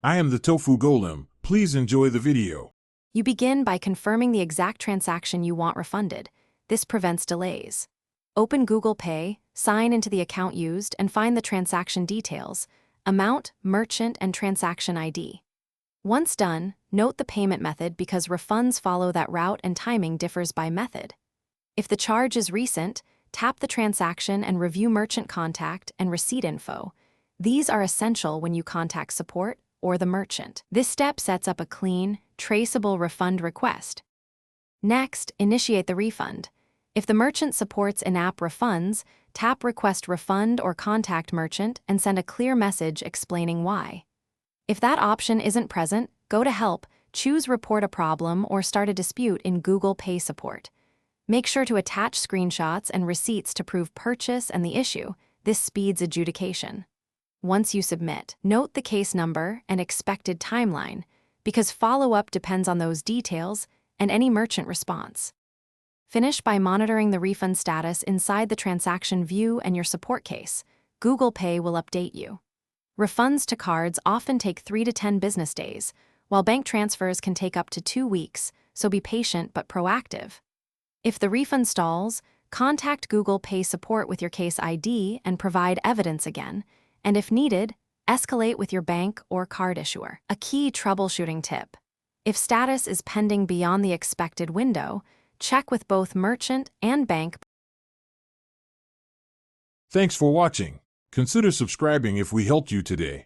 I am the Tofu Golem. Please enjoy the video. You begin by confirming the exact transaction you want refunded. This prevents delays. Open Google Pay, sign into the account used, and find the transaction details: amount, merchant, and transaction ID. Once done, note the payment method because refunds follow that route and timing differs by method. If the charge is recent, tap the transaction and review merchant contact and receipt info. These are essential when you contact support or the merchant. This step sets up a clean, traceable refund request. Next, initiate the refund. If the merchant supports in-app refunds, tap Request Refund or contact merchant and send a clear message explaining why. If that option isn't present, go to Help, choose Report a Problem or Start a Dispute in Google Pay Support. Make sure to attach screenshots and receipts to prove purchase and the issue. This speeds adjudication. Once you submit, note the case number and expected timeline, because follow-up depends on those details and any merchant response. Finish by monitoring the refund status inside the transaction view and your support case. Google Pay will update you. Refunds to cards often take 3 to 10 business days, while bank transfers can take up to 2 weeks, so be patient but proactive. If the refund stalls, contact Google Pay support with your case ID and provide evidence again, and if needed, escalate with your bank or card issuer. A key troubleshooting tip: if status is pending beyond the expected window, check with both merchant and bank. Thanks for watching. Consider subscribing if we helped you today.